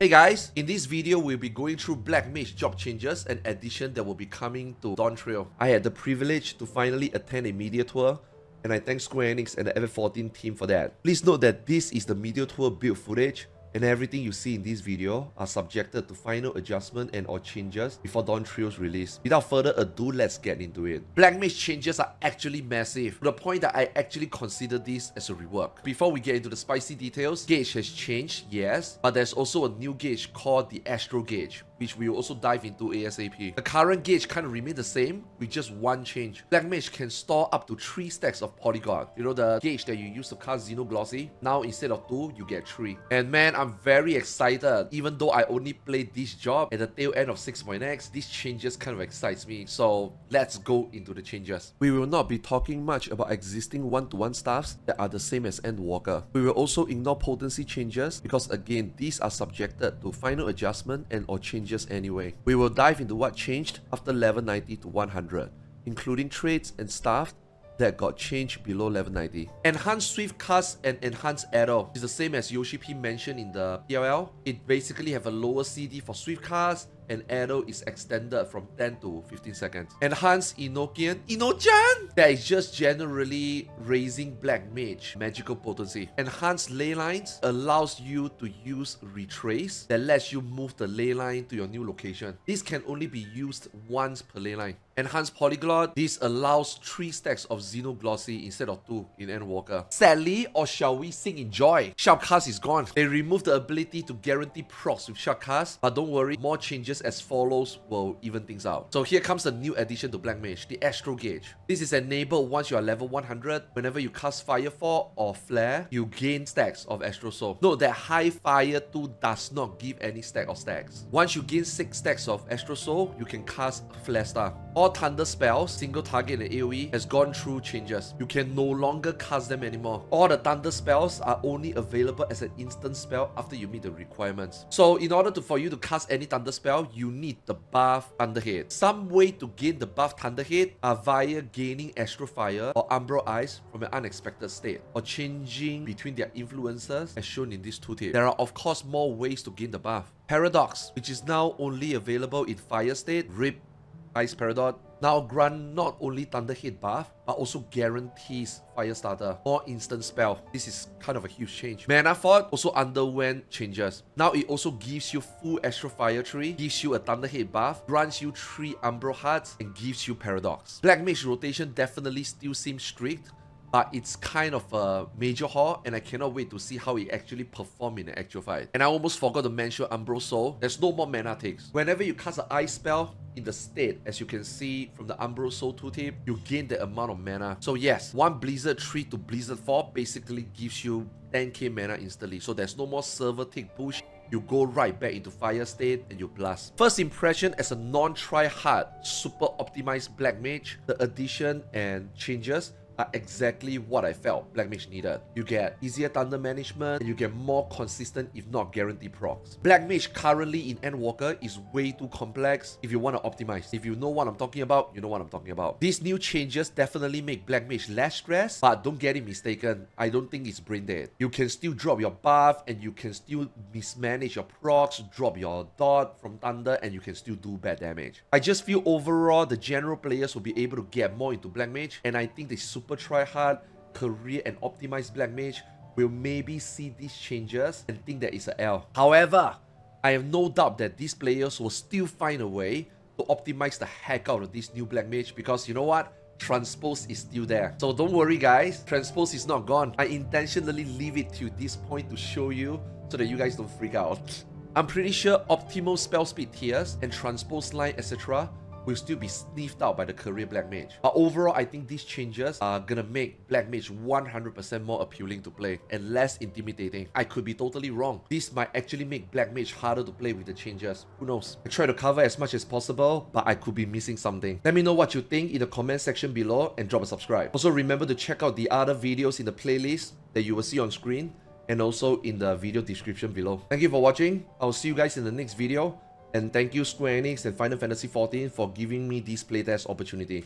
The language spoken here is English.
Hey guys, in this video we'll be going through Black Mage job changes and addition that will be coming to Dawntrail. I had the privilege to finally attend a media tour, and I thank Square Enix and the FF14 team for that. Please note that this is the media tour build footage, and everything you see in this video are subjected to final adjustment and or changes before Dawntrail's release. Without further ado, let's get into it. Black Mage changes are actually massive, to the point that I actually consider this as a rework. Before we get into the spicy details, gauge has changed, yes, but there's also a new gauge called the Astro Gauge, which we will also dive into ASAP. The current gauge kind of remains the same, with just one change. Black Mage can store up to 3 stacks of polygon. You know, the gauge that you use to cast Xenoglossy? Now instead of 2, you get 3. And man, I'm very excited. Even though I only played this job at the tail end of 6.x, these changes kind of excites me. So let's go into the changes. We will not be talking much about existing one-to-one staffs that are the same as Endwalker. We will also ignore potency changes because again, these are subjected to final adjustment and or changes anyway. We will dive into what changed after level 90 to 100, including traits and staff that got changed below level 90. Enhanced Swift Cast and Enhanced Arrow is the same as Yoshi P mentioned in the PLL. It basically have a lower CD for Swift Cast, and Arrow is extended from 10 to 15 seconds. Enhanced Enochian, Inochan! That is just generally raising Black Mage magical potency. Enhanced Ley Lines allows you to use Retrace that lets you move the ley line to your new location. This can only be used once per ley line. Enhanced Polyglot, this allows 3 stacks of Xenoglossy instead of 2 in Endwalker. Sadly, or shall we sing in joy, Sharpcast is gone. They removed the ability to guarantee procs with Sharpcast, but don't worry, more changes as follows will even things out. So here comes the new addition to Black Mage, the Astro Gauge. This is enabled once you are level 100. Whenever you cast Firefall or Flare, you gain stacks of Astro Soul. Note that High Fire 2 does not give any stack of stacks. Once you gain 6 stacks of Astro Soul, you can cast Flare Star. All Thunder spells, single target and AoE, has gone through changes. You can no longer cast them anymore. All the Thunder spells are only available as an instant spell after you meet the requirements. So in order for you to cast any Thunder spell, you need the buff Thunderhead. Some way to gain the buff Thunderhead are via gaining Astro Fire or Umbral Eyes from an unexpected state, or changing between their influences as shown in this tooltip. There are of course more ways to gain the buff. Paradox, which is now only available in Fire state, RIP Ice Paradox, now grant not only Thunderhead buff, but also guarantees Firestarter, more instant spell. This is kind of a huge change. Mana Fort also underwent changes. Now it also gives you full Astro Fire tree, gives you a Thunderhead buff, grants you 3 Umbral Hearts, and gives you Paradox. Black Mage rotation definitely still seems strict, but it's kind of a major haul, and I cannot wait to see how it actually performs in an actual fight. And I almost forgot to mention Umbral Soul. There's no more mana takes. Whenever you cast an ice spell in the state, as you can see from the Umbral Soul tooltip, you gain the amount of mana. So yes, one Blizzard 3 to Blizzard 4 basically gives you 10k mana instantly. So there's no more server tick push. You go right back into Fire state and you blast. First impression as a non-try-hard, super optimized Black Mage, the addition and changes are exactly what I felt Black Mage needed. You get easier thunder management, and you get more consistent if not guaranteed procs. Black Mage currently in Endwalker is way too complex if you want to optimize. If you know what I'm talking about, you know what I'm talking about. These new changes definitely make Black Mage less stressed, but don't get it mistaken, I don't think it's brain dead. You can still drop your buff, and you can still mismanage your procs, drop your dot from thunder, and you can still do bad damage. I just feel overall the general players will be able to get more into Black Mage, and I think the super try-hard, career and optimized Black Mage will maybe see these changes and think that it's an L. However, I have no doubt that these players will still find a way to optimize the heck out of this new Black Mage, because you know what? Transpose is still there. So don't worry guys, Transpose is not gone. I intentionally leave it to this point to show you so that you guys don't freak out. I'm pretty sure optimal spell speed tiers and Transpose line etc. will still be sniffed out by the career Black Mage. But overall, I think these changes are gonna make Black Mage 100% more appealing to play and less intimidating. I could be totally wrong. This might actually make Black Mage harder to play with the changes. Who knows? I try to cover as much as possible, but I could be missing something. Let me know what you think in the comment section below and drop a subscribe. Also remember to check out the other videos in the playlist that you will see on screen and also in the video description below. Thank you for watching. I'll see you guys in the next video. And thank you Square Enix and Final Fantasy XIV for giving me this playtest opportunity.